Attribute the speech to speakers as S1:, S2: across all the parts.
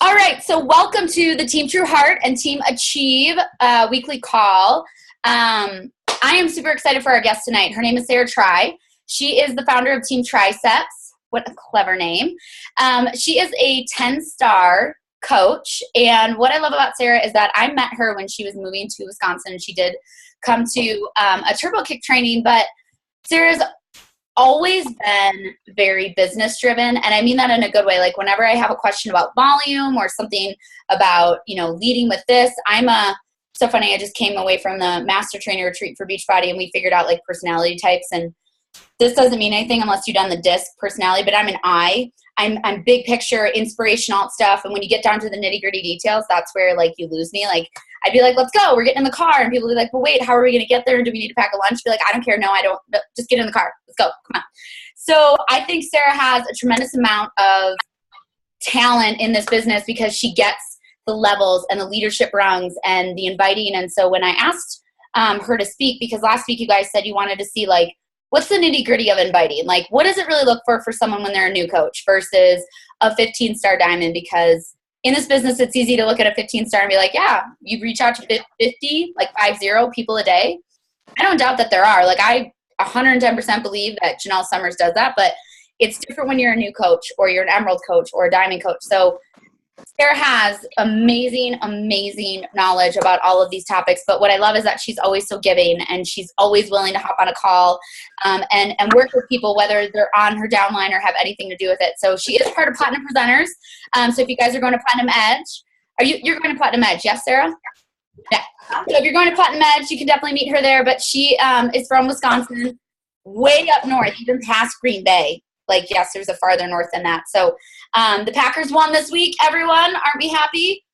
S1: All right, so welcome to the Team TruHEART and Team Achieve weekly call. I am super excited for our guest tonight. Her name is Sarah Tri. She is the founder of Team Triceps. What a clever name. She is a 10-star coach, and what I love about Sarah is that I met her when she was moving to Wisconsin, and she did come to a turbo kick training, but Sarah's always been very business driven, and I mean that in a good way. Like whenever I have a question about volume or something about leading with this, so funny, I just came away from the master trainer retreat for Beachbody, and we figured out like personality types, and this doesn't mean anything unless you've done the disc personality, but I'm an I. I'm big picture, inspirational stuff, and when you get down to the nitty gritty details, that's where like you lose me. Like I'd be like, let's go, we're getting in the car, and people would be like, well, wait, how are we gonna get there? Do we need to pack a lunch? Be like, I don't care, no, I don't. Just get in the car, let's go, come on. So I think Sarah has a tremendous amount of talent in this business because she gets the levels and the leadership rungs and the inviting. And so when I asked her to speak, because last week you guys said you wanted to see like, what's the nitty gritty of inviting? Like, what does it really look for someone when they're a new coach versus a 15-star diamond? Because in this business, it's easy to look at a 15-star and be like, yeah, you reach out to 50, like 50 people a day. I don't doubt that there are. Like I 110% believe that Janelle Summers does that, but it's different when you're a new coach or you're an emerald coach or a diamond coach. So Sarah has amazing knowledge about all of these topics, but what I love is that she's always so giving, and she's always willing to hop on a call and work with people, whether they're on her downline or have anything to do with it. So she is part of Platinum Presenters. So if you guys are going to Platinum Edge, you're going to Platinum Edge, yes, Sarah? Yeah. So if you're going to Platinum Edge, you can definitely meet her there, but she is from Wisconsin, way up north, even past Green Bay. Like, yes, there's a farther north than that. So the Packers won this week, everyone. Aren't we happy?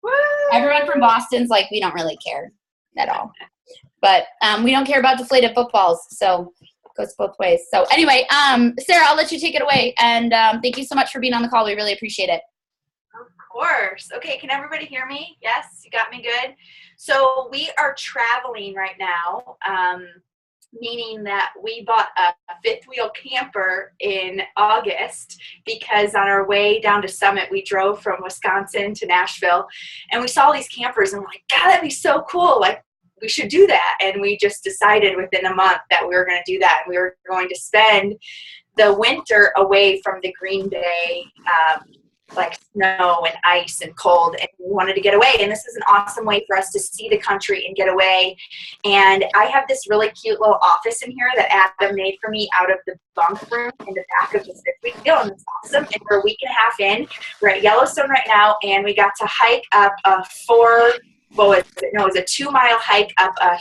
S1: Woo! Everyone from Boston's like, we don't really care at all. But we don't care about deflated footballs. So it goes both ways. So anyway, Sarah, I'll let you take it away. And thank you so much for being on the call. We really appreciate it.
S2: Of course. Okay, can everybody hear me? Yes, you got me good? So we are traveling right now. Meaning that we bought a fifth wheel camper in August because on our way down to Summit, we drove from Wisconsin to Nashville, and we saw these campers, and we're like, God, that'd be so cool. Like, we should do that. And we just decided within a month that we were going to do that. We were going to spend the winter away from the Green Bay, like snow and ice and cold, and we wanted to get away, and this is an awesome way for us to see the country and get away. And I have this really cute little office in here that Adam made for me out of the bunk room in the back of this fifth wheel, and it's awesome. And we're a week and a half in. We're at Yellowstone right now, and we got to hike up a 2-mile hike up a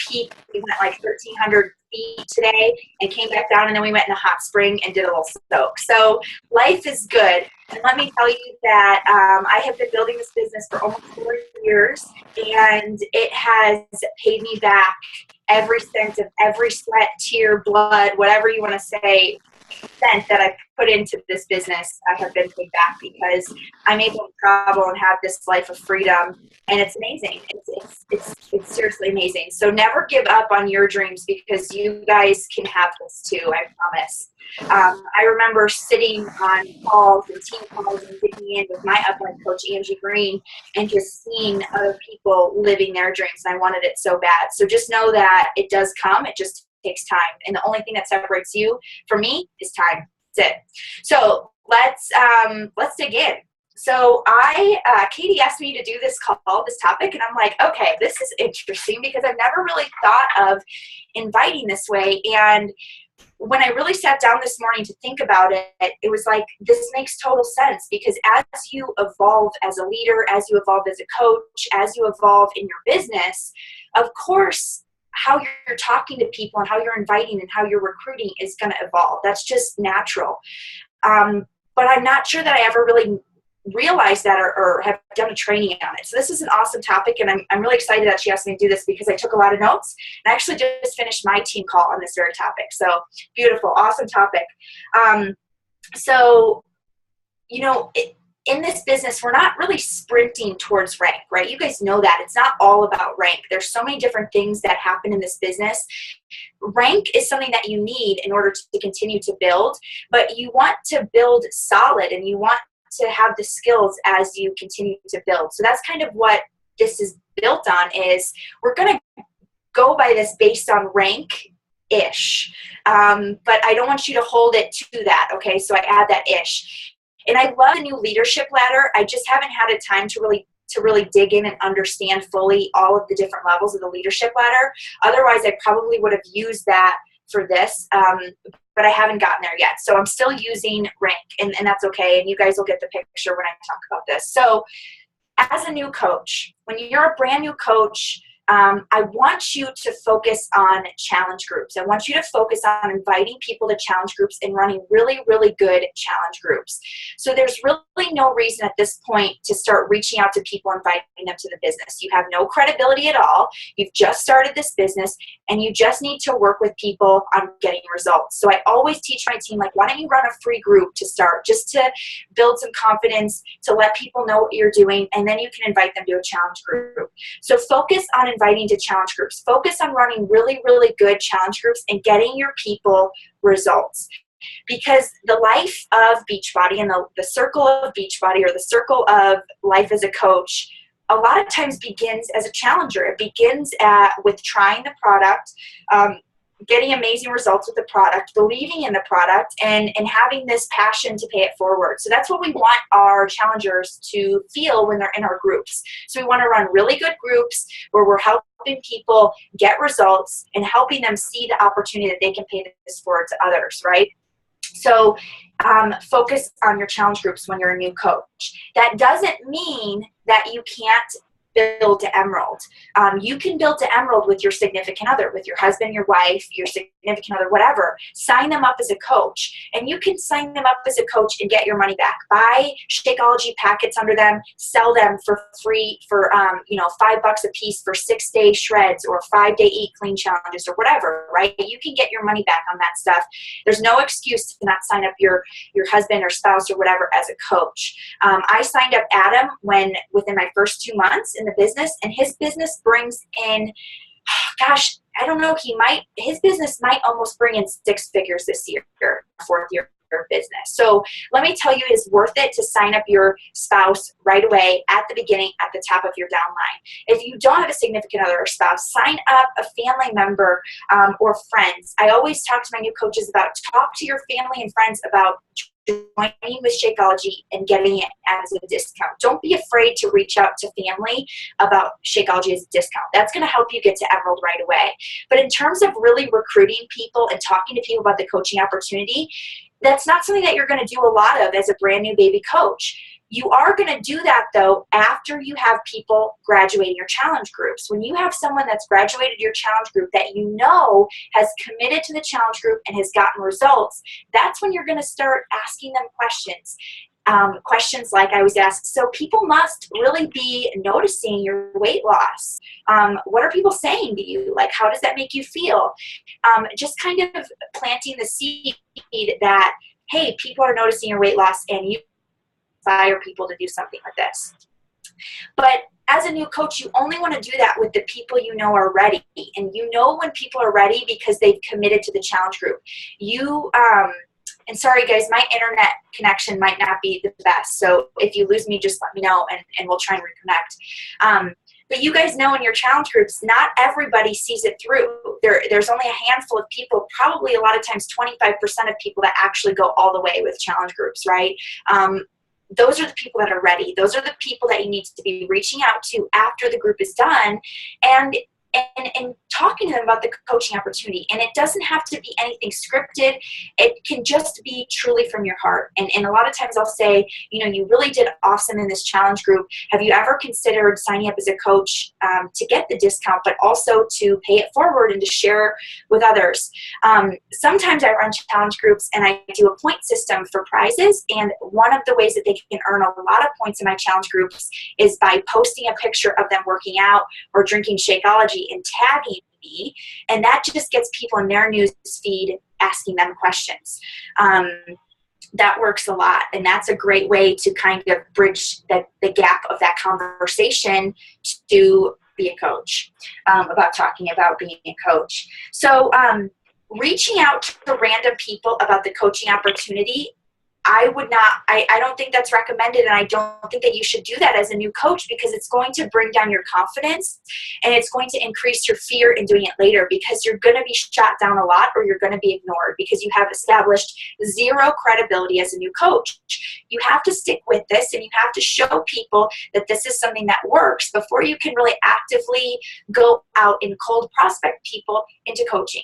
S2: peak. We went like 1,300 feet today and came back down, and then we went in a hot spring and did a little soak. So life is good. And let me tell you that I have been building this business for almost 4 years, and it has paid me back every cent of every sweat, tear, blood, whatever you want to say, cent that I put into this business. I have been paid back because I'm able to travel and have this life of freedom, and it's amazing. It's seriously amazing. So never give up on your dreams, because you guys can have this too, I promise. I remember sitting on calls and team calls and digging in with my upline coach, Angie Green, and just seeing other people living their dreams, and I wanted it so bad. So just know that it does come. It just takes time, and the only thing that separates you from me is time. That's it. So let's dig in. So Katie asked me to do this topic, and I'm like, okay, this is interesting because I've never really thought of inviting this way. And when I really sat down this morning to think about it, it was like, this makes total sense, because as you evolve as a leader, as you evolve as a coach, as you evolve in your business, of course, how you're talking to people and how you're inviting and how you're recruiting is going to evolve. That's just natural. But I'm not sure that I ever really realized that or have done a training on it. So this is an awesome topic, and I'm really excited that she asked me to do this because I took a lot of notes, and I actually just finished my team call on this very topic. So beautiful, awesome topic. In this business, we're not really sprinting towards rank, right? You guys know that. It's not all about rank. There's so many different things that happen in this business. Rank is something that you need in order to continue to build, but you want to build solid, and you want to have the skills as you continue to build. So that's kind of what this is built on, is we're going to go by this based on rank-ish. But I don't want you to hold it to that, okay? So I add that ish. And I love the new leadership ladder. I just haven't had a time to really dig in and understand fully all of the different levels of the leadership ladder. Otherwise, I probably would have used that for this, but I haven't gotten there yet. So I'm still using rank, and that's okay. And you guys will get the picture when I talk about this. So as a new coach, when you're a brand new coach, I want you to focus on challenge groups. I want you to focus on inviting people to challenge groups and running really, really good challenge groups. So there's really no reason at this point to start reaching out to people, inviting them to the business. You have no credibility at all. You've just started this business, and you just need to work with people on getting results. So I always teach my team, like, why don't you run a free group to start, just to build some confidence, to let people know what you're doing, and then you can invite them to a challenge group. So focus on inviting to challenge groups. Focus on running really, really good challenge groups and getting your people results. Because the life of Beachbody and the circle of Beachbody, or the circle of life as a coach, a lot of times begins as a challenger. It begins with trying the product, getting amazing results with the product, believing in the product, and having this passion to pay it forward. So that's what we want our challengers to feel when they're in our groups. So we want to run really good groups where we're helping people get results and helping them see the opportunity that they can pay this forward to others, right? So focus on your challenge groups when you're a new coach. That doesn't mean that you can't build to emerald. You can build to emerald with your significant other, with your husband, your wife, your significant other, whatever. Sign them up as a coach, and you can sign them up as a coach and get your money back. Buy Shakeology packets under them, sell them for free for $5 a piece for 6-day shreds or 5-day eat clean challenges or whatever, right? You can get your money back on that stuff. There's no excuse to not sign up your husband or spouse or wwhatever as a coach. I signed up Adam within my first 2 months in the business, and his business brings in, gosh, I don't know, his business might almost bring in 6 figures this year, 4th year of business. So let me tell you, it is worth it to sign up your spouse right away at the beginning, at the top of your downline. If you don't have a significant other or spouse, sign up a family member or friends. I always talk to my new coaches about, talk to your family and friends about joining with Shakeology and getting it as a discount. Don't be afraid to reach out to family about Shakeology as a discount. That's going to help you get to Emerald right away. But in terms of really recruiting people and talking to people about the coaching opportunity, that's not something that you're going to do a lot of as a brand new baby coach. You are going to do that, though, after you have people graduating your challenge groups. When you have someone that's graduated your challenge group that you know has committed to the challenge group and has gotten results, that's when you're going to start asking them questions. Questions like I was asked, so people must really be noticing your weight loss. What are people saying to you? Like, how does that make you feel? Just kind of planting the seed that, hey, people are noticing your weight loss, and you inspire people to do something like this. But as a new coach, you only want to do that with the people you know are ready. And you know when people are ready because they've committed to the challenge group. And sorry guys, my internet connection might not be the best. So if you lose me, just let me know and we'll try and reconnect. But you guys know in your challenge groups, not everybody sees it through. There's only a handful of people, probably a lot of times 25% of people that actually go all the way with challenge groups, right? Those are the people that are ready. Those are the people that you need to be reaching out to after the group is done and talking to them about the coaching opportunity. And it doesn't have to be anything scripted. It can just be truly from your heart. And a lot of times I'll say, you really did awesome in this challenge group. Have you ever considered signing up as a coach to get the discount, but also to pay it forward and to share with others? Sometimes I run challenge groups and I do a point system for prizes. And one of the ways that they can earn a lot of points in my challenge groups is by posting a picture of them working out or drinking Shakeology and tagging me, and that just gets people in their news feed asking them questions. That works a lot, and that's a great way to kind of bridge the gap of that conversation to be a coach, about talking about being a coach. So reaching out to random people about the coaching opportunity I don't think that's recommended, and I don't think that you should do that as a new coach, because it's going to bring down your confidence and it's going to increase your fear in doing it later, because you're going to be shot down a lot, or you're going to be ignored because you have established zero credibility as a new coach. You have to stick with this, and you have to show people that this is something that works before you can really actively go out and cold prospect people into coaching.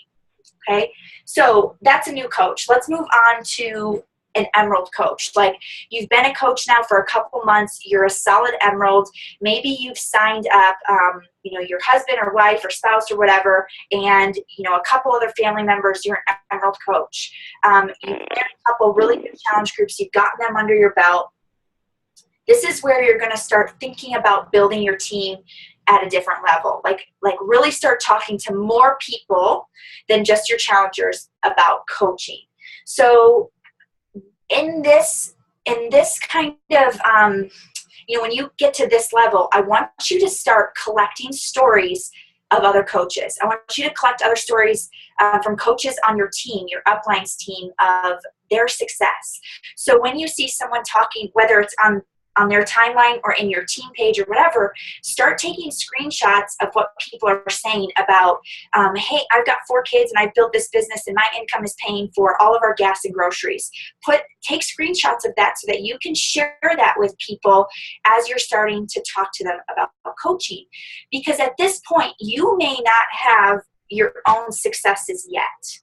S2: Okay, so that's a new coach. Let's move on to an emerald coach. Like, you've been a coach now for a couple months, you're a solid emerald, maybe you've signed up your husband or wife or spouse or whatever, and a couple other family members, you're an emerald coach. You've been a couple really good challenge groups, you've gotten them under your belt. This is where you're going to start thinking about building your team at a different level. Like really start talking to more people than just your challengers about coaching. So in this kind of, when you get to this level, I want you to start collecting stories of other coaches. I want you to collect other stories from coaches on your team, your uplines team, of their success. So when you see someone talking, whether it's on their timeline or in your team page or whatever, start taking screenshots of what people are saying about, hey, I've got 4 kids and I've built this business and my income is paying for all of our gas and groceries. Take screenshots of that so that you can share that with people as you're starting to talk to them about coaching. Because at this point, you may not have your own successes yet.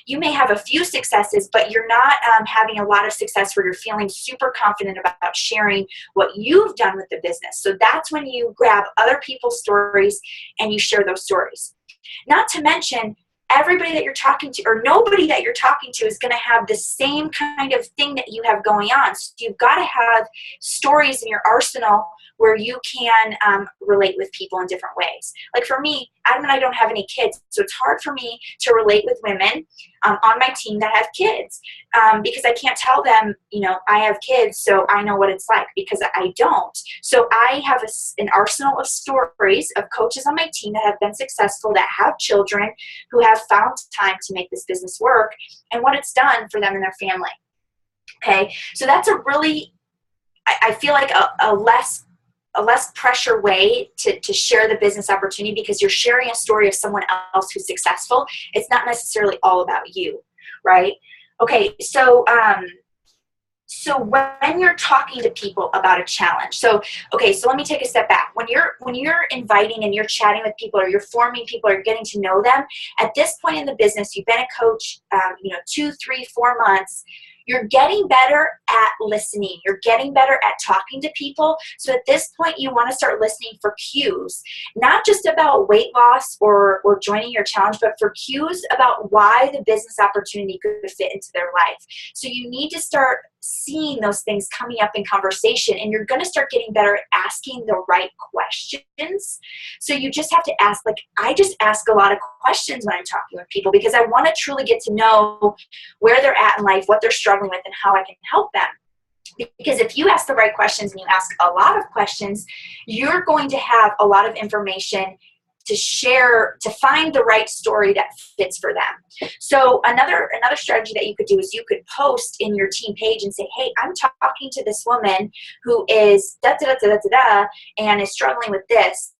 S2: You may have a few successes, but you're not having a lot of success where you're feeling super confident about sharing what you've done with the business. So that's when you grab other people's stories and you share those stories. Not to mention, everybody that you're talking to, or nobody that you're talking to, is going to have the same kind of thing that you have going on. So you've got to have stories in your arsenal where you can relate with people in different ways. Like for me, Adam and I don't have any kids, so it's hard for me to relate with women on my team that have kids, because I can't tell them, I have kids, so I know what it's like, because I don't. So I have an arsenal of stories of coaches on my team that have been successful, that have children, who have found time to make this business work, and what it's done for them and their family. Okay, so that's a really, I feel like a less pressure way to share the business opportunity, because you're sharing a story of someone else who's successful. It's not necessarily all about you, right? Okay, so when you're talking to people about a challenge, so let me take a step back. When you're inviting and you're chatting with people, or you're forming people, or you're getting to know them, at this point in the business, you've been a coach, 2, 3, 4 months. You're getting better at listening. You're getting better at talking to people. So at this point, you want to start listening for cues, not just about weight loss or joining your challenge, but for cues about why the business opportunity could fit into their life. So you need to start seeing those things coming up in conversation, and you're going to start getting better at asking the right questions. So you just have to ask, I just ask a lot of questions when I'm talking with people, because I want to truly get to know where they're at in life, what they're struggling with, and how I can help them. Because if you ask the right questions and you ask a lot of questions, you're going to have a lot of information to share, to find the right story that fits for them. So another strategy that you could do is you could post in your team page and say, hey, I'm talking to this woman who is da-da-da-da-da-da and is struggling with this.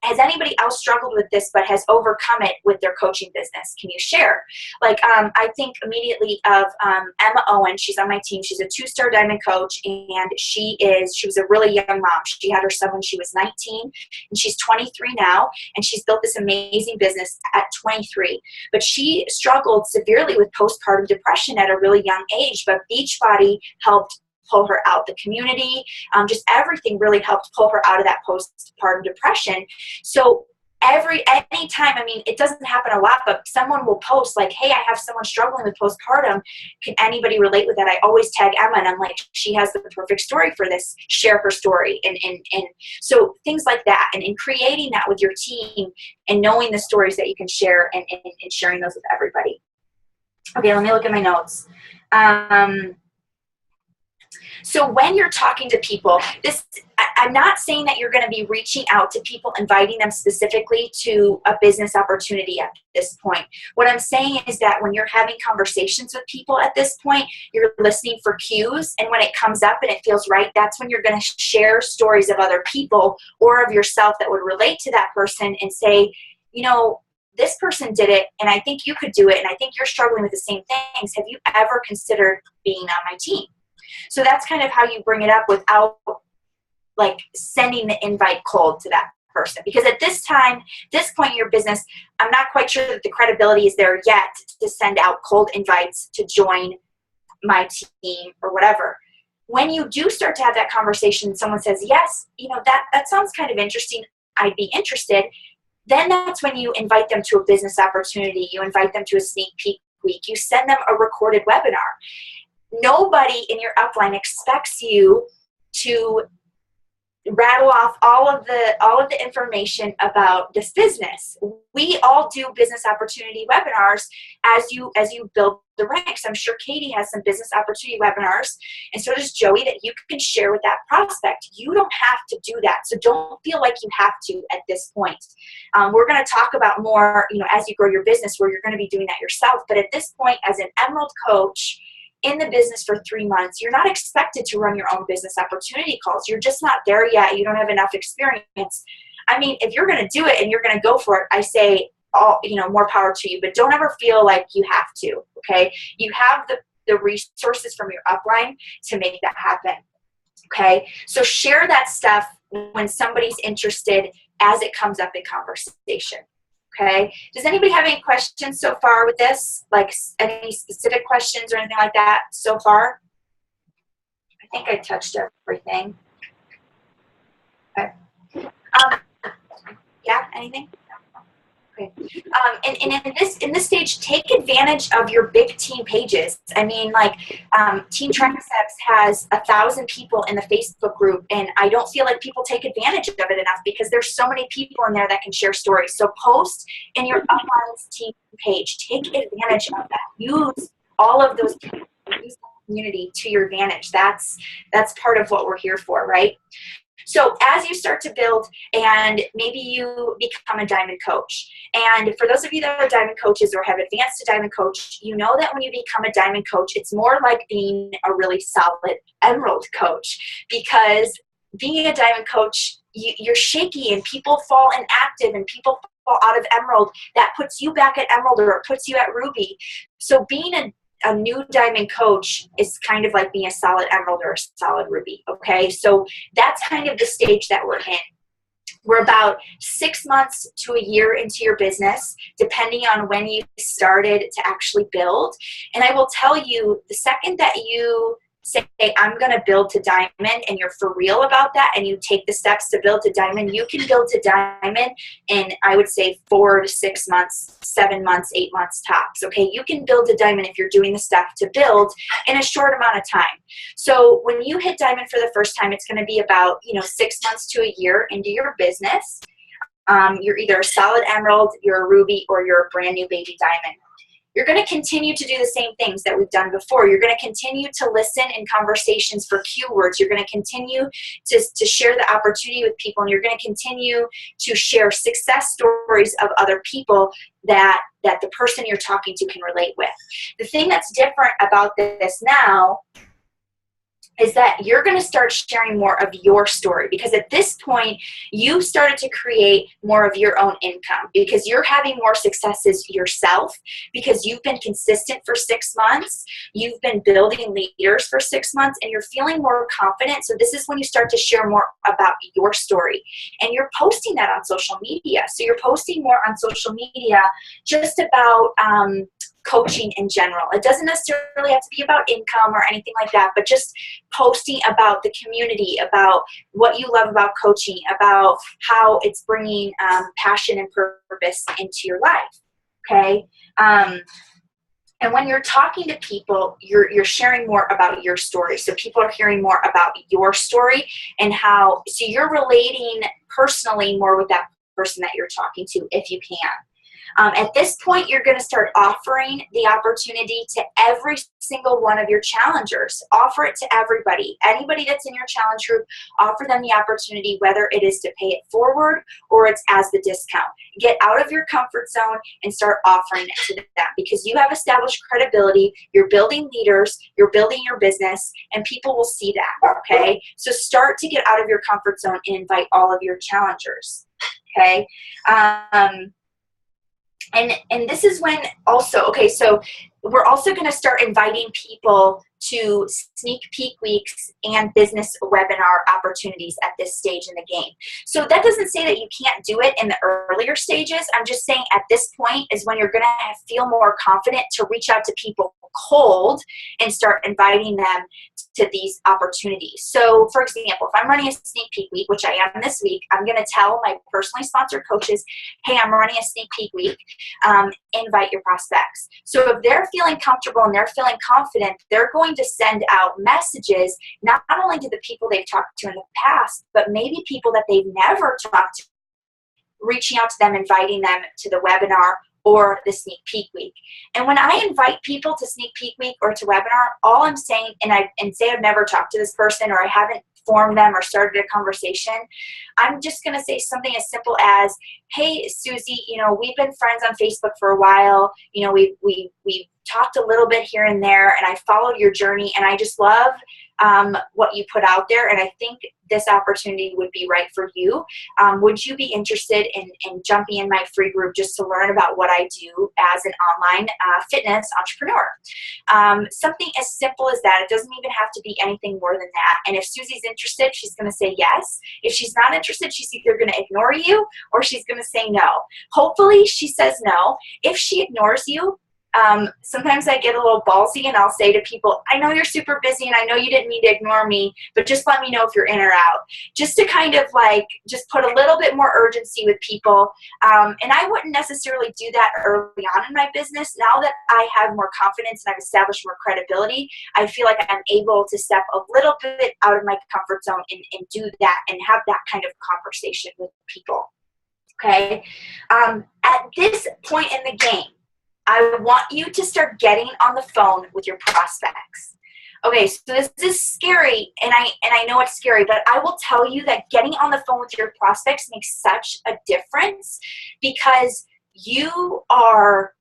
S2: Has anybody else struggled with this but has overcome it with their coaching business? Can you share? I think immediately of Emma Owen. She's on my team. She's a 2-star diamond coach, and she was a really young mom. She had her son when she was 19, and she's 23 now, and she's built this amazing business at 23. But she struggled severely with postpartum depression at a really young age, but Beachbody helped pull her out. The community, just everything really helped pull her out of that postpartum depression. So anytime, it doesn't happen a lot, but someone will post like, hey, I have someone struggling with postpartum. Can anybody relate with that? I always tag Emma, and I'm like, she has the perfect story for this. Share her story. And so things like that, and in creating that with your team and knowing the stories that you can share, and sharing those with everybody. Okay, let me look at my notes. So when you're talking to people, I'm not saying that you're going to be reaching out to people, inviting them specifically to a business opportunity at this point. What I'm saying is that when you're having conversations with people at this point, you're listening for cues, and when it comes up and it feels right, that's when you're going to share stories of other people or of yourself that would relate to that person and say, you know, this person did it, and I think you could do it, and I think you're struggling with the same things. Have you ever considered being on my team? So that's kind of how you bring it up without like sending the invite cold to that person. Because at this point in your business, I'm not quite sure that the credibility is there yet to send out cold invites to join my team or whatever. When you do start to have that conversation, someone says, yes, you know, that sounds kind of interesting, I'd be interested. Then that's when you invite them to a business opportunity. You invite them to a sneak peek week. You send them a recorded webinar. Nobody in your upline expects you to rattle off all of the information about this business. We all do business opportunity webinars as you build the ranks. I'm sure Katie has some business opportunity webinars, and so does Joey, that you can share with that prospect. You don't have to do that, so don't feel like you have to at this point. We're going to talk about more, you know, as you grow your business, where you're going to be doing that yourself. But at this point, as an Emerald coach in the business for 3 months, you're not expected to run your own business opportunity calls. You're just not there yet. You don't have enough experience. I mean, if you're going to do it and you're going to go for it, I say, more power to you, but don't ever feel like you have to, okay? You have the resources from your upline to make that happen, okay? So share that stuff when somebody's interested as it comes up in conversation. Okay. Does anybody have any questions so far with this? Like any specific questions or anything like that so far? I think I touched everything. Okay. Yeah, anything? Okay. And in this stage, take advantage of your big team pages. I mean, like Team Triceps has 1,000 people in the Facebook group, and I don't feel like people take advantage of it enough because there's so many people in there that can share stories. So post in your upline's team page. Take advantage of that. Use all of those people. Use the community to your advantage. That's part of what we're here for, right? So as you start to build, and maybe you become a diamond coach, and for those of you that are diamond coaches or have advanced to diamond coach, you know that when you become a diamond coach, it's more like being a really solid emerald coach, because being a diamond coach, you're shaky and people fall inactive and people fall out of emerald. That puts you back at emerald, or it puts you at ruby. So being a new diamond coach is kind of like being a solid emerald or a solid ruby, okay? So that's kind of the stage that we're in. We're about 6 months to a year into your business, depending on when you started to actually build. And I will tell you, the second that you say, I'm going to build to diamond, and you're for real about that, and you take the steps to build to diamond, you can build to diamond in, I would say, 4 to 6 months, 7 months, 8 months tops, okay? You can build to diamond if you're doing the stuff to build in a short amount of time. So when you hit diamond for the first time, it's going to be about, 6 months to a year into your business. You're either a solid emerald, you're a ruby, or you're a brand new baby diamond. You're going to continue to do the same things that we've done before. You're going to continue to listen in conversations for keywords. You're going to continue to share the opportunity with people, and you're going to continue to share success stories of other people that the person you're talking to can relate with. The thing that's different about this now is that you're going to start sharing more of your story, because at this point, you've started to create more of your own income, because you're having more successes yourself, because you've been consistent for 6 months, you've been building leaders for 6 months, and you're feeling more confident. So this is when you start to share more about your story, and you're posting that on social media. So you're posting more on social media just about coaching in general. It doesn't necessarily have to be about income or anything like that, but just posting about the community, about what you love about coaching, about how it's bringing passion and purpose into your life, okay? And when you're talking to people, you're sharing more about your story. So people are hearing more about your story and how, so you're relating personally more with that person that you're talking to if you can. At this point, you're going to start offering the opportunity to every single one of your challengers. Offer it to everybody. Anybody that's in your challenge group, offer them the opportunity, whether it is to pay it forward or it's as the discount. Get out of your comfort zone and start offering it to them, because you have established credibility, you're building leaders, you're building your business, and people will see that, okay? So start to get out of your comfort zone and invite all of your challengers, okay? And this is when also, okay, so we're also going to start inviting people to sneak peek weeks and business webinar opportunities at this stage in the game. So that doesn't say that you can't do it in the earlier stages. I'm just saying at this point is when you're going to feel more confident to reach out to people cold and start inviting them to these opportunities. So for example, if I'm running a sneak peek week, which I am this week, I'm going to tell my personally sponsored coaches, hey, I'm running a sneak peek week, invite your prospects. So if they're feeling comfortable and they're feeling confident, they're going to send out messages, not only to the people they've talked to in the past, but maybe people that they've never talked to, reaching out to them, inviting them to the webinar or the sneak peek week. And when I invite people to sneak peek week or to webinar, all I'm saying, and say I've never talked to this person or I haven't formed them or started a conversation, I'm just going to say something as simple as, hey, Susie, you know, we've been friends on Facebook for a while. You know, we've talked a little bit here and there, and I followed your journey, and I just love what you put out there, and I think this opportunity would be right for you. Would you be interested in jumping in my free group just to learn about what I do as an online fitness entrepreneur? Something as simple as that. It doesn't even have to be anything more than that. And if Susie's interested, she's going to say yes. If she's not interested, she's either going to ignore you or she's going to say no. Hopefully she says no. If she ignores you, sometimes I get a little ballsy and I'll say to people, I know you're super busy and I know you didn't mean to ignore me, but just let me know if you're in or out. Just to kind of like, just put a little bit more urgency with people. And I wouldn't necessarily do that early on in my business. Now that I have more confidence and I've established more credibility, I feel like I'm able to step a little bit out of my comfort zone and do that and have that kind of conversation with people. Okay. At this point in the game, I want you to start getting on the phone with your prospects. Okay, so this is scary, and I know it's scary, but I will tell you that getting on the phone with your prospects makes such a difference, because you are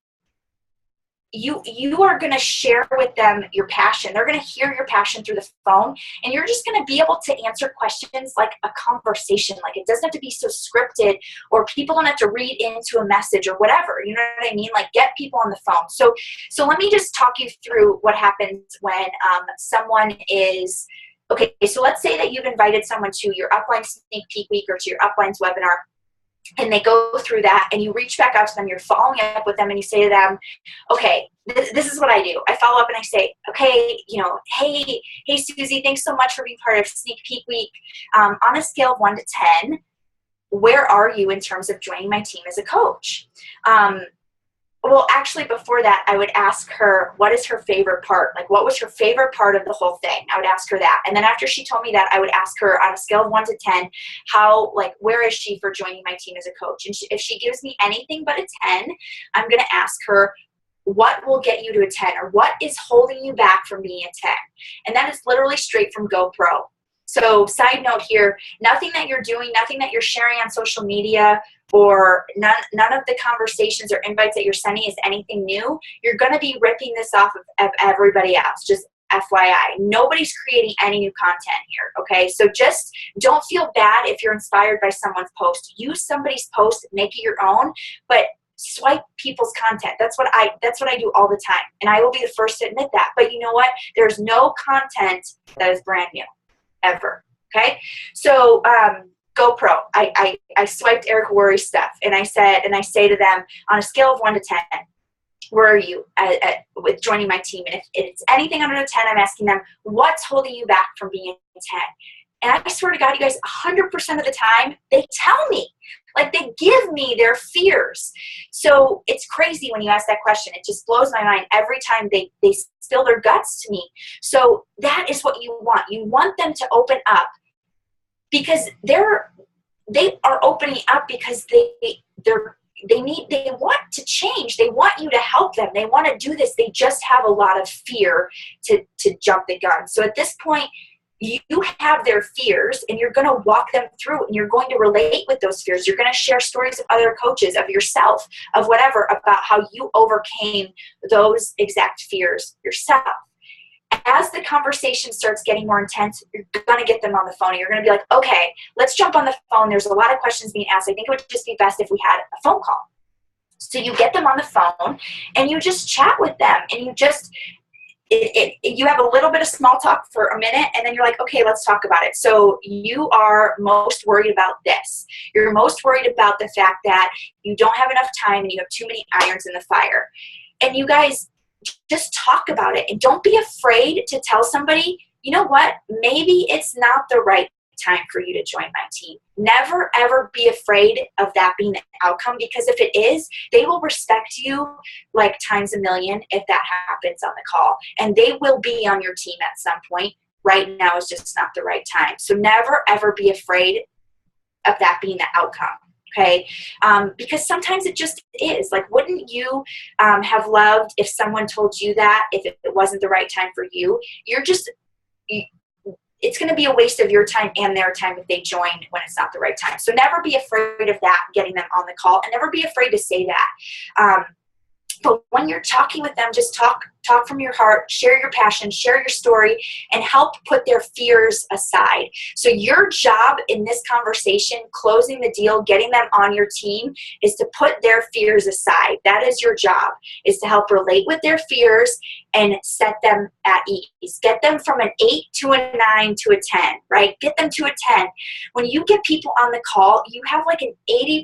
S2: going to share with them your passion. They're going to hear your passion through the phone, and you're just going to be able to answer questions like a conversation. Like, it doesn't have to be so scripted, or people don't have to read into a message or whatever. You know what I mean? Like, get people on the phone. So let me just talk you through what happens when someone is, okay, so let's say that you've invited someone to your upline sneak peek week or to your upline's webinar, and they go through that, and you reach back out to them, you're following up with them, and you say to them, okay, this is what I do. I follow up and I say, okay, you know, hey Susie, thanks so much for being part of Sneak Peek Week. On a scale of 1 to 10, where are you in terms of joining my team as a coach? Well, actually, before that, I would ask her, what is her favorite part? Like, what was her favorite part of the whole thing? I would ask her that. And then after she told me that, I would ask her on a scale of 1 to 10, where is she for joining my team as a coach? And if she gives me anything but a 10, I'm going to ask her, what will get you to a 10? Or what is holding you back from being a 10? And that is literally straight from GoPro. So side note here, nothing that you're doing, nothing that you're sharing on social media, or none of the conversations or invites that you're sending is anything new. You're going to be ripping this off of everybody else, just FYI. Nobody's creating any new content here, okay? So just don't feel bad if you're inspired by someone's post. Use somebody's post, make it your own, but swipe people's content. That's what I do all the time, and I will be the first to admit that. But you know what? There's no content that is brand new, ever, okay? So GoPro, I swiped Eric Worre's stuff, and I say to them, on a scale of 1 to 10, where are you with joining my team? And if it's anything under a 10, I'm asking them, what's holding you back from being a 10? And I swear to God, you guys, 100% of the time, they tell me. Like, they give me their fears. So it's crazy when you ask that question. It just blows my mind every time they spill their guts to me. So that is what you want. You want them to open up, because they are opening up because they want to change. They want you to help them. They want to do this. They just have a lot of fear to jump the gun. So at this point, you have their fears, and you're going to walk them through, and you're going to relate with those fears. You're going to share stories of other coaches, of yourself, of whatever, about how you overcame those exact fears yourself. As the conversation starts getting more intense, you're going to get them on the phone. You're going to be like, okay, let's jump on the phone. There's a lot of questions being asked. I think it would just be best if we had a phone call. So you get them on the phone, and you just chat with them, and you just you have a little bit of small talk for a minute, and then you're like, okay, let's talk about it. So you are most worried about this. You're most worried about the fact that you don't have enough time and you have too many irons in the fire. And you guys just talk about it, and don't be afraid to tell somebody, you know what, maybe it's not the right time for you to join my team. Never, ever be afraid of that being the outcome, because if it is, they will respect you like times a million if that happens on the call. And they will be on your team at some point. Right now is just not the right time. So never, ever be afraid of that being the outcome. Okay, because sometimes it just is. Like, wouldn't you have loved if someone told you that if it wasn't the right time for you? It's going to be a waste of your time and their time if they join when it's not the right time. So never be afraid of that, getting them on the call, and never be afraid to say that. But when you're talking with them, just talk from your heart, share your passion, share your story, and help put their fears aside. So your job in this conversation, closing the deal, getting them on your team, is to put their fears aside. That is your job, is to help relate with their fears and set them at ease. Get them from an 8 to a 9 to a 10, right? Get them to a 10. When you get people on the call, you have like an 80%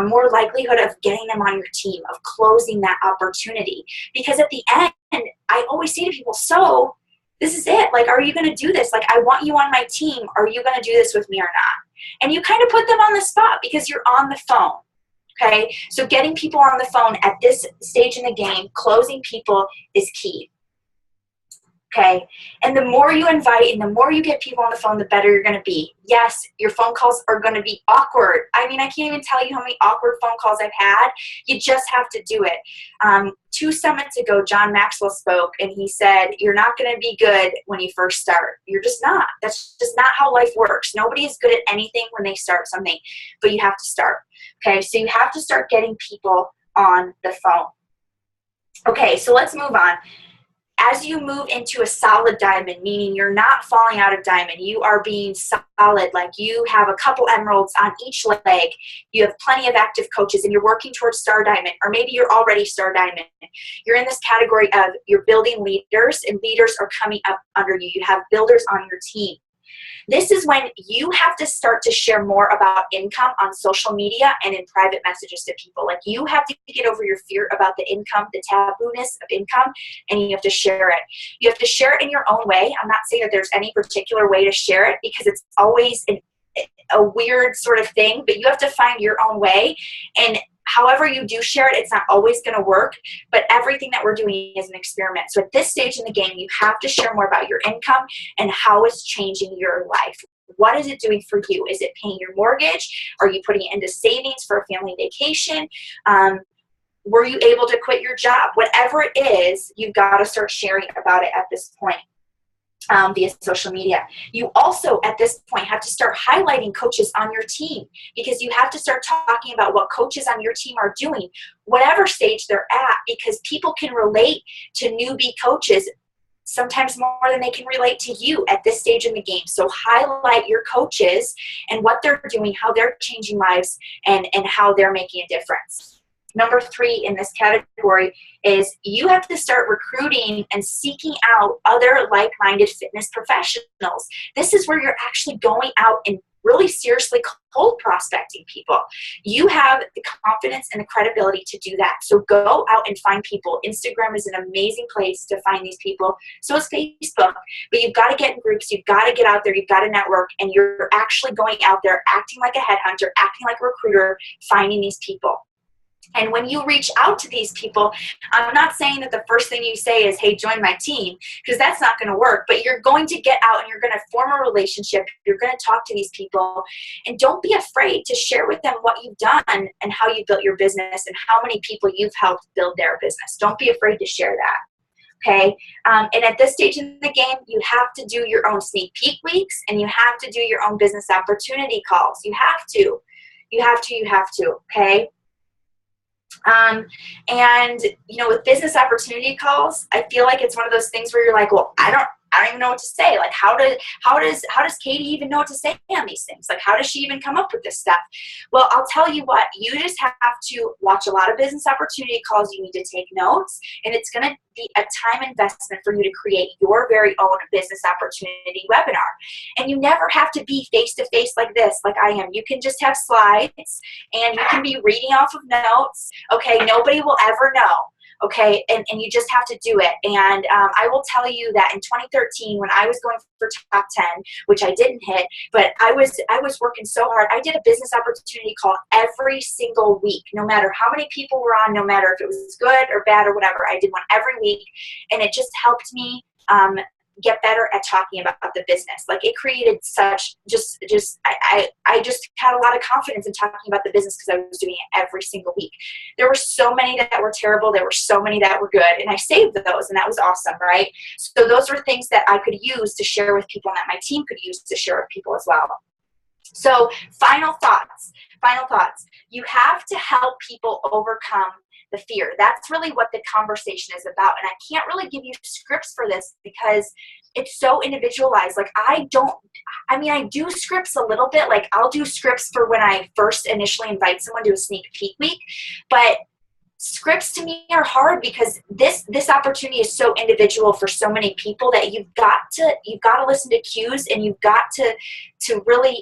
S2: more likelihood of getting them on your team, of closing that opportunity. Because at the end, I always say to people, so this is it. Like, are you going to do this? Like, I want you on my team. Are you going to do this with me or not? And you kind of put them on the spot because you're on the phone. Okay? So getting people on the phone at this stage in the game, closing people, is key. Okay, and the more you invite and the more you get people on the phone, the better you're going to be. Yes, your phone calls are going to be awkward. I mean, I can't even tell you how many awkward phone calls I've had. You just have to do it. 2 summits ago, John Maxwell spoke, and he said, you're not going to be good when you first start. You're just not. That's just not how life works. Nobody is good at anything when they start something, but you have to start. Okay, so you have to start getting people on the phone. Okay, so let's move on. As you move into a solid diamond, meaning you're not falling out of diamond, you are being solid, like you have a couple emeralds on each leg, you have plenty of active coaches, and you're working towards star diamond, or maybe you're already star diamond. You're in this category of you're building leaders, and leaders are coming up under you. You have builders on your team. This is when you have to start to share more about income on social media and in private messages to people. Like, you have to get over your fear about the income, the tabooness of income, and you have to share it. You have to share it in your own way. I'm not saying that there's any particular way to share it, because it's always a weird sort of thing, but you have to find your own way. And however you do share it, it's not always going to work, but everything that we're doing is an experiment. So at this stage in the game, you have to share more about your income and how it's changing your life. What is it doing for you? Is it paying your mortgage? Are you putting it into savings for a family vacation? Were you able to quit your job? Whatever it is, you've got to start sharing about it at this point. Via social media. You also, at this point, have to start highlighting coaches on your team, because you have to start talking about what coaches on your team are doing, whatever stage they're at, because people can relate to newbie coaches sometimes more than they can relate to you at this stage in the game. So highlight your coaches and what they're doing, how they're changing lives, and how they're making a difference. Number 3 in this category is you have to start recruiting and seeking out other like-minded fitness professionals. This is where you're actually going out and really seriously cold prospecting people. You have the confidence and the credibility to do that. So go out and find people. Instagram is an amazing place to find these people. So is Facebook. But you've got to get in groups. You've got to get out there. You've got to network. And you're actually going out there acting like a headhunter, acting like a recruiter, finding these people. And when you reach out to these people, I'm not saying that the first thing you say is, hey, join my team, because that's not going to work. But you're going to get out and you're going to form a relationship. You're going to talk to these people. And don't be afraid to share with them what you've done and how you built your business and how many people you've helped build their business. Don't be afraid to share that. Okay. And at this stage in the game, you have to do your own sneak peek weeks and you have to do your own business opportunity calls. You have to. Okay. And with business opportunity calls, I feel like it's one of those things where you're like, well, I don't even know what to say. Like, how does Katie even know what to say on these things? Like, how does she even come up with this stuff? Well, I'll tell you what, you just have to watch a lot of business opportunity calls. You need to take notes, and it's going to be a time investment for you to create your very own business opportunity webinar. And you never have to be face-to-face like this, like I am. You can just have slides, and you can be reading off of notes. Okay, nobody will ever know. Okay, and you just have to do it. And I will tell you that in 2013, when I was going for top 10, which I didn't hit, but I was working so hard. I did a business opportunity call every single week, no matter how many people were on, no matter if it was good or bad or whatever. I did one every week, and it just helped me get better at talking about the business. Like, it created such I just had a lot of confidence in talking about the business because I was doing it every single week. There were so many that were terrible. There were so many that were good, and I saved those, and that was awesome, right? So those were things that I could use to share with people and that my team could use to share with people as well. So final thoughts. You have to help people overcome the fear. That's really what the conversation is about. And I can't really give you scripts for this because it's so individualized. Like, I do scripts a little bit. Like, I'll do scripts for when I first initially invite someone to a sneak peek week, but scripts to me are hard because this opportunity is so individual for so many people that you've got to listen to cues, and you've got to really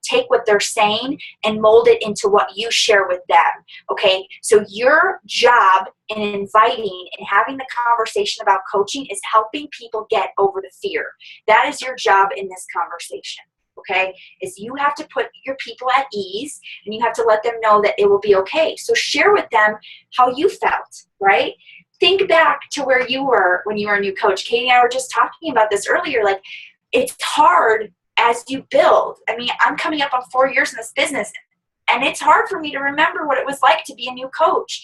S2: take what they're saying and mold it into what you share with them. Okay, so your job in inviting and having the conversation about coaching is helping people get over the fear. That is your job in this conversation. Okay, is you have to put your people at ease, and you have to let them know that it will be okay. So share with them how you felt, right? Think back to where you were when you were a new coach. Katie and I were just talking about this earlier. Like, it's hard as you build. I mean, I'm coming up on 4 years in this business, and it's hard for me to remember what it was like to be a new coach.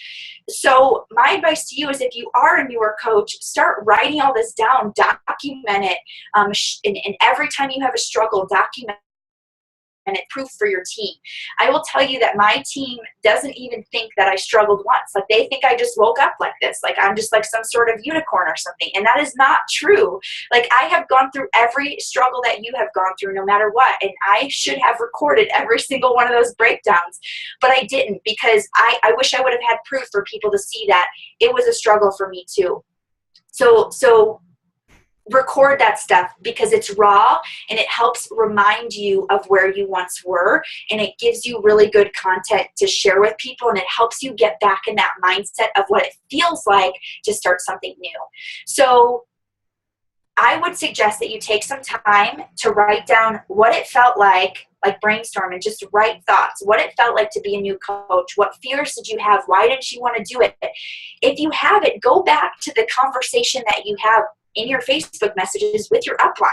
S2: So my advice to you is, if you are a newer coach, start writing all this down, document it, and every time you have a struggle, document and it proof for your team. I will tell you that my team doesn't even think that I struggled once. Like, they think I just woke up like this. Like, I'm just like some sort of unicorn or something. And that is not true. Like, I have gone through every struggle that you have gone through, no matter what. And I should have recorded every single one of those breakdowns. But I didn't, because I wish I would have had proof for people to see that it was a struggle for me too. So record that stuff, because it's raw and it helps remind you of where you once were, and it gives you really good content to share with people, and it helps you get back in that mindset of what it feels like to start something new. So I would suggest that you take some time to write down what it felt like brainstorm and just write thoughts, what it felt like to be a new coach, what fears did you have, why didn't you want to do it? If you have it, go back to the conversation that you have in your Facebook messages with your upline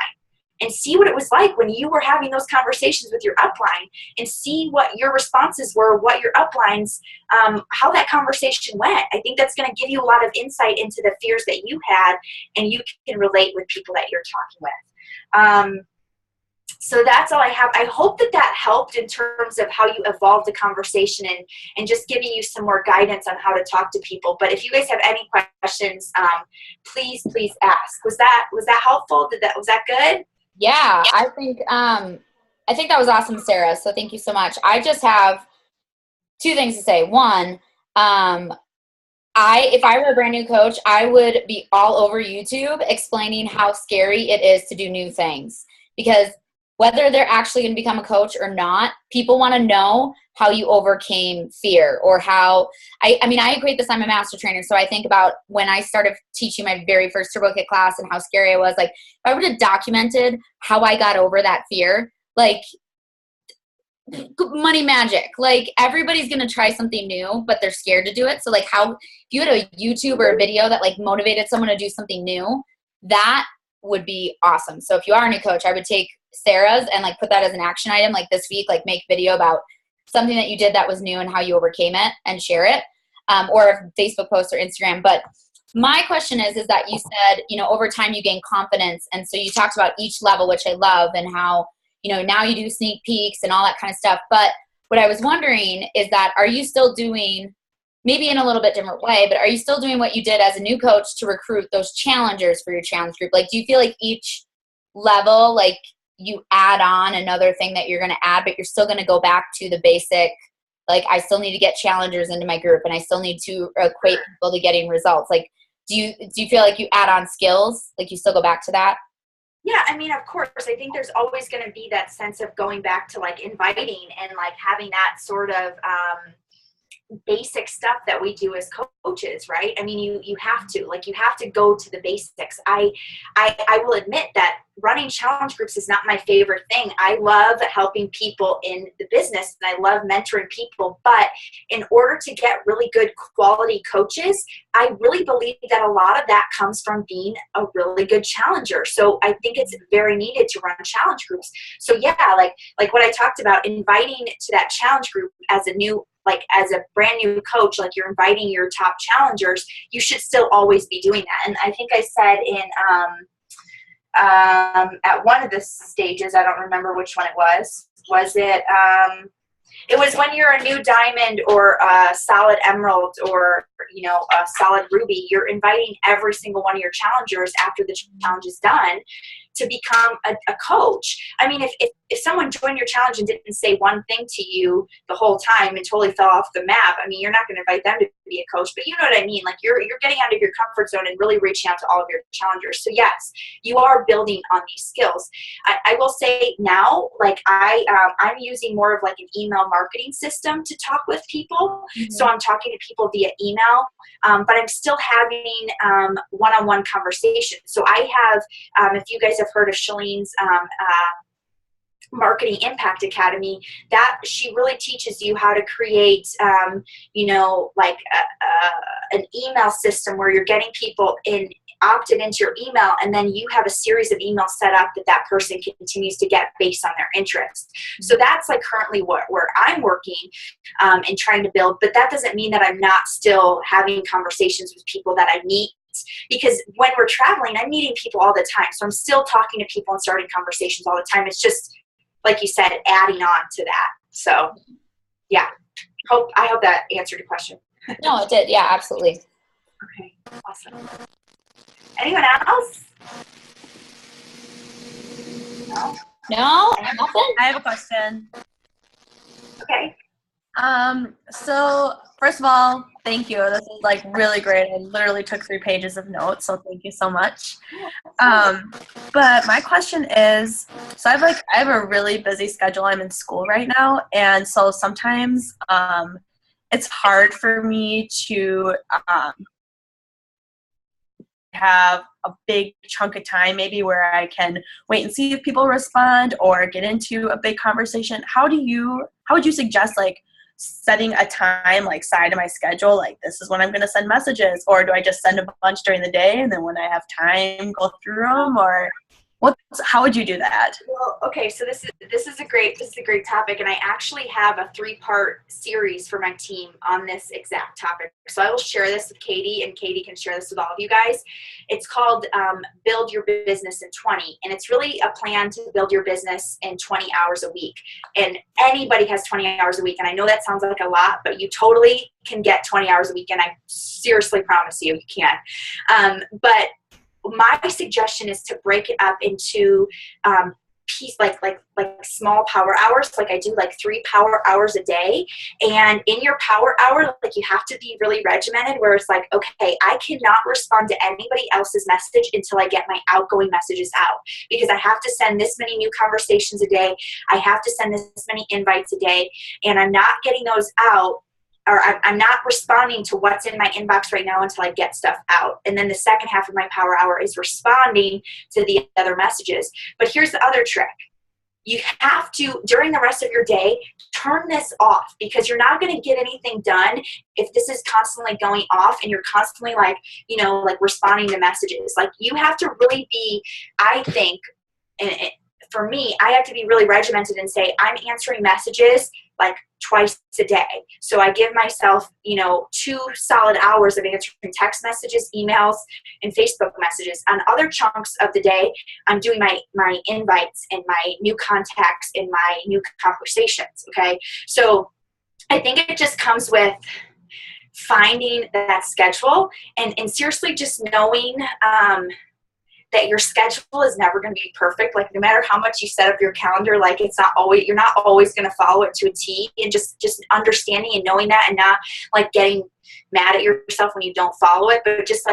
S2: and see what it was like when you were having those conversations with your upline, and see what your responses were, what your uplines, how that conversation went. I think that's going to give you a lot of insight into the fears that you had, and you can relate with people that you're talking with. So that's all I have. I hope that helped in terms of how you evolve the conversation and just giving you some more guidance on how to talk to people. But if you guys have any questions, please ask. Was that helpful? Was that good?
S1: Yeah, I think that was awesome, Sarah. So thank you so much. I just have two things to say. One, if I were a brand new coach, I would be all over YouTube explaining how scary it is to do new things, because whether they're actually going to become a coach or not, people want to know how you overcame fear, or how, I equate this, I'm a master trainer. So I think about when I started teaching my very first Turbo Kit class and how scary I was. Like, if I would have documented how I got over that fear, like, money magic. Like everybody's going to try something new, but they're scared to do it. So like if you had a YouTube or a video that like motivated someone to do something new, that would be awesome. So if you are a new coach, I would take Sarah's and like put that as an action item, like this week, like make video about something that you did that was new and how you overcame it and share it. Or Facebook post or Instagram. But my question is that you said, over time you gain confidence. And so you talked about each level, which I love, and how, now you do sneak peeks and all that kind of stuff. But what I was wondering is that, are you still doing, maybe in a little bit different way, but are you still doing what you did as a new coach to recruit those challengers for your challenge group? Like, do you feel like each level, like you add on another thing that you're going to add, but you're still going to go back to the basic, like I still need to get challengers into my group and I still need to equate people to getting results? Like, do you feel like you add on skills? Like you still go back to that?
S2: Yeah, I mean, of course, I think there's always going to be that sense of going back to like inviting and like having that sort of basic stuff that we do as coaches, right? I mean, you have to go to the basics. I will admit that running challenge groups is not my favorite thing. I love helping people in the business and I love mentoring people, but in order to get really good quality coaches, I really believe that a lot of that comes from being a really good challenger. So I think it's very needed to run challenge groups. So yeah, like what I talked about, inviting to that challenge group as a brand new coach, like you're inviting your top challengers, you should still always be doing that. And I think I said in at one of the stages, I don't remember which one it was it it was when you're a new diamond or a solid emerald or a solid ruby, you're inviting every single one of your challengers after the challenge is done to become a coach. I mean, if someone joined your challenge and didn't say one thing to you the whole time and totally fell off the map, I mean, you're not going to invite them to be a coach, but you know what I mean? Like you're getting out of your comfort zone and really reaching out to all of your challengers. So yes, you are building on these skills. I will say now, like I'm using more of like an email marketing system to talk with people. Mm-hmm. So I'm talking to people via email, but I'm still having one-on-one conversations. So I have, if you guys have heard of Shalene's Marketing Impact Academy, that she really teaches you how to create, like an email system where you're getting people opted into your email, and then you have a series of emails set up that person continues to get based on their interest. So that's like currently where I'm working and trying to build, but that doesn't mean that I'm not still having conversations with people that I meet, because when we're traveling, I'm meeting people all the time. So I'm still talking to people and starting conversations all the time. It's just, like you said, adding on to that. So yeah, I hope that answered your question.
S1: No, it did. Yeah, absolutely.
S2: Okay, awesome. Anyone else?
S1: No? Nothing?
S3: I have a question.
S2: Okay.
S3: So first of all, thank you. This is like really great. I literally took 3 pages of notes, so thank you so much. But my question is, so I have a really busy schedule. I'm in school right now, and so sometimes it's hard for me to have a big chunk of time maybe where I can wait and see if people respond or get into a big conversation. How would you suggest like setting a time like side of my schedule, like this is when I'm going to send messages, or do I just send a bunch during the day and then when I have time go through them, or how would you do that?
S2: Well, okay, so this is a great topic, and I actually have a 3-part series for my team on this exact topic. So I will share this with Katie, and Katie can share this with all of you guys. It's called Build Your Business in 20, and it's really a plan to build your business in 20 hours a week. And anybody has 20 hours a week, and I know that sounds like a lot, but you totally can get 20 hours a week, and I seriously promise you can. But my suggestion is to break it up into piece like small power hours. Like I do like 3 power hours a day, and in your power hour, like you have to be really regimented, where it's like, okay, I cannot respond to anybody else's message until I get my outgoing messages out, because I have to send this many new conversations a day, I have to send this many invites a day, and I'm not getting those out, or I'm not responding to what's in my inbox right now until I get stuff out. And then the second half of my power hour is responding to the other messages. But here's the other trick. you have to, during the rest of your day, turn this off, because you're not going to get anything done if this is constantly going off and you're constantly like, responding to messages. Like, you have to really be, I think, and for me, I have to be really regimented and say, I'm answering messages like twice a day. So I give myself, 2 solid hours of answering text messages, emails, and Facebook messages. On other chunks of the day, I'm doing my invites and my new contacts and my new conversations. Okay. So I think it just comes with finding that schedule and seriously just knowing, that your schedule is never going to be perfect. Like, no matter how much you set up your calendar, like, you're not always going to follow it to a T, and just understanding and knowing that, and not like getting mad at yourself when you don't follow it, but just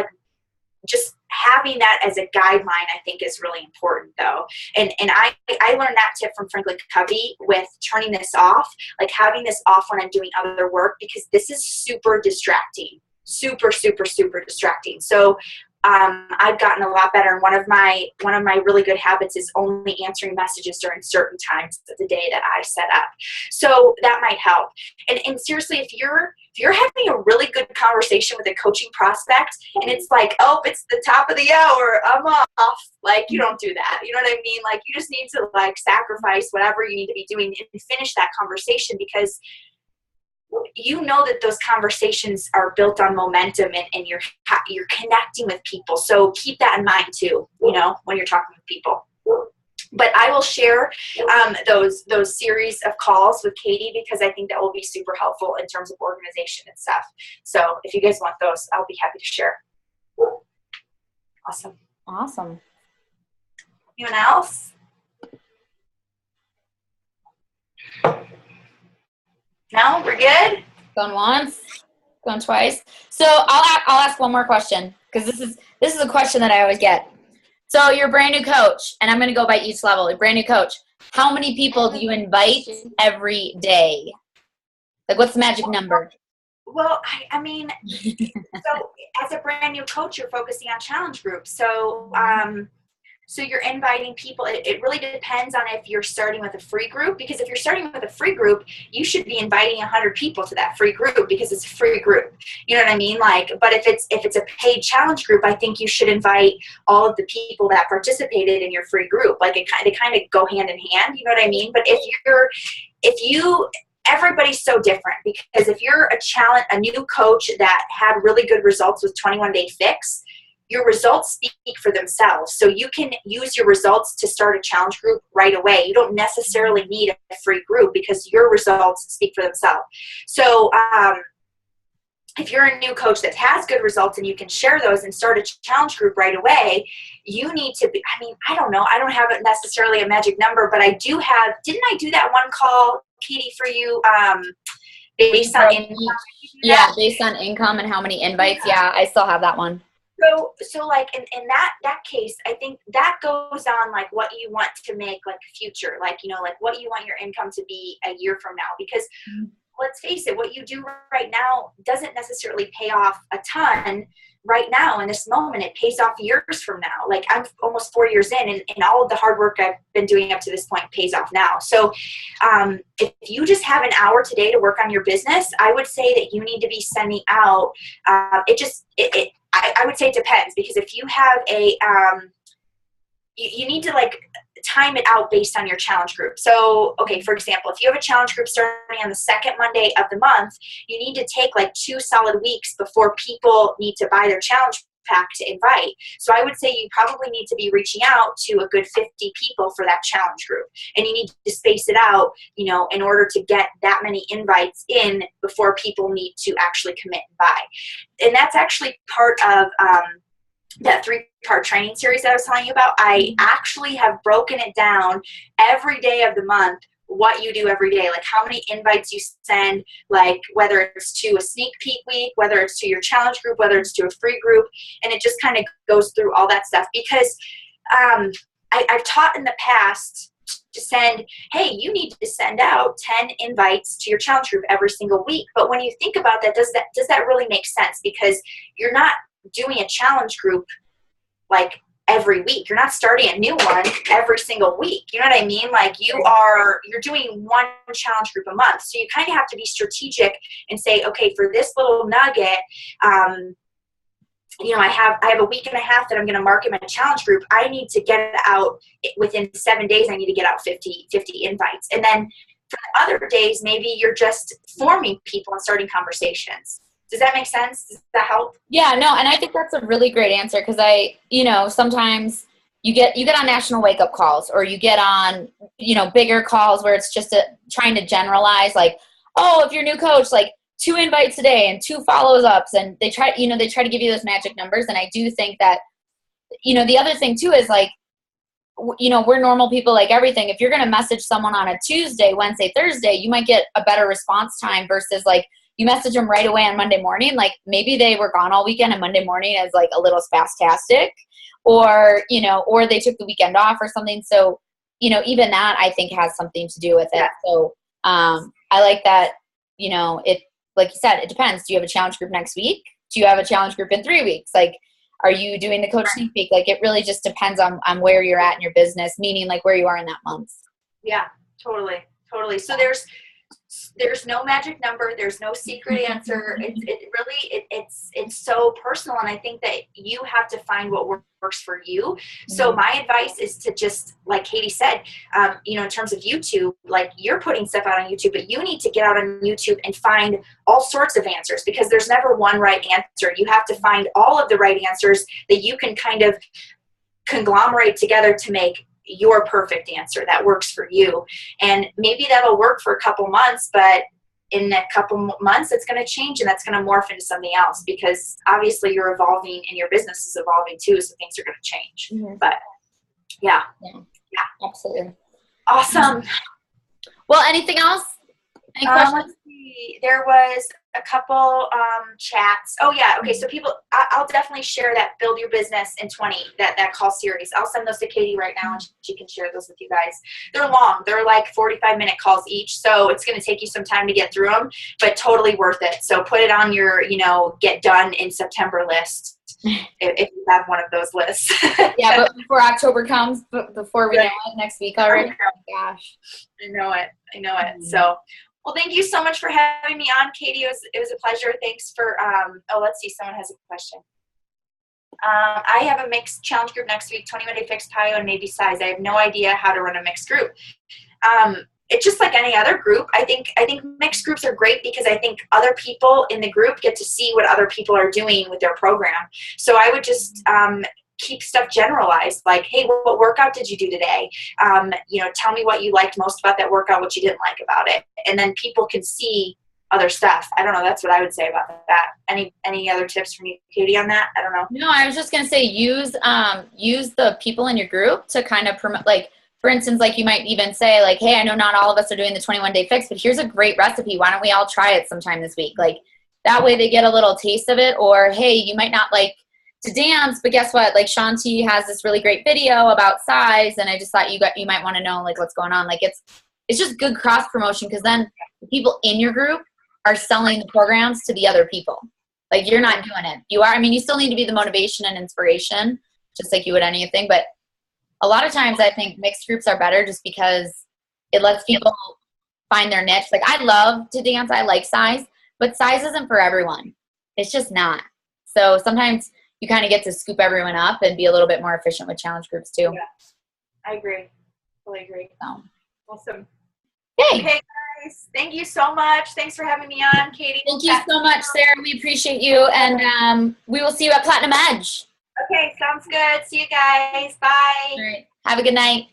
S2: having that as a guideline, I think, is really important though. And I learned that tip from Franklin Covey with turning this off, like having this off when I'm doing other work, because this is super distracting, super, super, super distracting. So I've gotten a lot better, and one of my really good habits is only answering messages during certain times of the day that I set up. So that might help. And seriously, if you're having a really good conversation with a coaching prospect and it's like, oh, it's the top of the hour, I'm off, like, you don't do that. You know what I mean? Like, you just need to like sacrifice whatever you need to be doing and finish that conversation, because you know that those conversations are built on momentum, and you're connecting with people. So keep that in mind too, when you're talking with people. But I will share those series of calls with Katie, because I think that will be super helpful in terms of organization and stuff. So if you guys want those, I'll be happy to share.
S1: Awesome.
S2: Anyone else? No, we're good?
S1: Going once, going twice. So I'll ask one more question, because this is a question that I always get. So you're a brand new coach, and I'm going to go by each level. You're a brand new coach. How many people do you invite every day? Like, what's the magic number?
S2: Well, I mean, so as a brand new coach, you're focusing on challenge groups. So, so you're inviting people. It really depends on if you're starting with a free group, because if you're starting with a free group, you should be inviting 100 people to that free group, because it's a free group. You know what I mean? Like, but if it's a paid challenge group, I think you should invite all of the people that participated in your free group. Like, they kind of go hand in hand. You know what I mean? But everybody's so different, because if you're a new coach that had really good results with 21-day fix, your results speak for themselves. So you can use your results to start a challenge group right away. You don't necessarily need a free group, because your results speak for themselves. So if you're a new coach that has good results and you can share those and start a challenge group right away, you need to be, I don't know. I don't have necessarily a magic number, but I do have, didn't I do that one call, Katie, for you, based on income?
S1: Yeah, based on income and how many invites. Yeah, I still have that one.
S2: So like in that case, I think that goes on like what you want to make like future, like, like what you want your income to be a year from now, because let's face it, what you do right now doesn't necessarily pay off a ton right now in this moment. It pays off years from now. Like, I'm almost 4 years in, and all of the hard work I've been doing up to this point pays off now. So if you just have an hour today to work on your business, I would say that you need to be sending out, I would say it depends, because if you have you need to like time it out based on your challenge group. So, okay, for example, if you have a challenge group starting on the second Monday of the month, you need to take like 2 solid weeks before people need to buy their challenge pack to invite. So I would say you probably need to be reaching out to a good 50 people for that challenge group. And you need to space it out, in order to get that many invites in before people need to actually commit and buy. And that's actually part of that 3-part training series that I was telling you about. I actually have broken it down every day of the month, what you do every day, like how many invites you send, like whether it's to a sneak peek week, whether it's to your challenge group, whether it's to a free group. And it just kind of goes through all that stuff, because I've taught in the past to send, hey, you need to send out 10 invites to your challenge group every single week. But when you think about that, does that really make sense? Because you're not doing a challenge group like every week. You're not starting a new one every single week. You know what I mean? Like you're doing one challenge group a month. So you kind of have to be strategic and say, okay, for this little nugget, you know, I have a week and a half that I'm going to market my challenge group. I need to get out within 7 days. I need to get out 50 invites. And then for the other days, maybe you're just forming people and starting conversations. Does that make sense? Does that help?
S1: Yeah, no, and I think that's a really great answer because sometimes you get on national wake up calls or you get on, bigger calls where it's just trying to generalize like, oh, if you're a new coach, like 2 invites a day and 2 follows ups, and they try to give you those magic numbers. And I do think that, the other thing too is like, we're normal people like everything. If you're going to message someone on a Tuesday, Wednesday, Thursday, you might get a better response time versus like, you message them right away on Monday morning, like maybe they were gone all weekend and Monday morning is like a little spastastic or they took the weekend off or something. So, even that I think has something to do with it. So I like that, it, like you said, it depends. Do you have a challenge group next week? Do you have a challenge group in 3 weeks? Like, are you doing the coach sneak peek? Like it really just depends on where you're at in your business, meaning like where you are in that month.
S2: Yeah, totally. So there's no magic number. There's no secret answer. It's so personal. And I think that you have to find what works for you. So my advice is to just, like Katie said, in terms of YouTube, like you're putting stuff out on YouTube, but you need to get out on YouTube and find all sorts of answers because there's never one right answer. You have to find all of the right answers that you can kind of conglomerate together to make your perfect answer that works for you. And maybe that'll work for a couple months, but in a couple months it's going to change and that's going to morph into something else because obviously you're evolving and your business is evolving too, so things are going to change. But yeah,
S1: absolutely.
S2: Awesome.
S1: Well, anything else? Any questions?
S2: Let's see. There was a couple chats. Oh yeah. Okay. So people, I'll definitely share that Build Your Business in 20, that call series. I'll send those to Katie right now and she can share those with you guys. They're long. They're like 45-minute calls each. So it's going to take you some time to get through them, but totally worth it. So put it on your, get done in September list if you have one of those lists.
S1: Yeah. But before October comes, before we know it next week already. Oh my gosh.
S2: I know it. So, well, thank you so much for having me on, Katie. It was a pleasure. Thanks for, let's see. Someone has a question. I have a mixed challenge group next week, 21-day fixed PIO and maybe size. I have no idea how to run a mixed group. It's just like any other group. I think mixed groups are great because I think other people in the group get to see what other people are doing with their program. So I would just, keep stuff generalized, like, hey, what workout did you do today? Tell me what you liked most about that workout, what you didn't like about it. And then people can see other stuff. I don't know. That's what I would say about that. Any other tips from you, Katie, on that? I don't know.
S1: No, I was just going to say use the people in your group to kind of promote, like, for instance, like you might even say like, hey, I know not all of us are doing the 21-day fix, but here's a great recipe. Why don't we all try it sometime this week? Like that way they get a little taste of it. Or, hey, you might not like to dance, but guess what? Like Shanti has this really great video about size, and I just thought you might want to know like what's going on. Like it's just good cross promotion because then the people in your group are selling the programs to the other people. Like you're not doing it. You are. I mean, you still need to be the motivation and inspiration, just like you would anything. But a lot of times, I think mixed groups are better just because it lets people find their niche. Like I love to dance. I like size, but size isn't for everyone. It's just not. So sometimes you kind of get to scoop everyone up and be a little bit more efficient with challenge groups too.
S2: Yeah, I agree. Totally agree.
S1: So.
S2: Awesome.
S1: Hey.
S2: Okay, guys. Thank you so much. Thanks for having me on, Katie.
S1: Thank you so much, Sarah. We appreciate you. And we will see you at Platinum Edge.
S2: Okay, sounds good. See you guys. Bye.
S1: All right. Have a good night.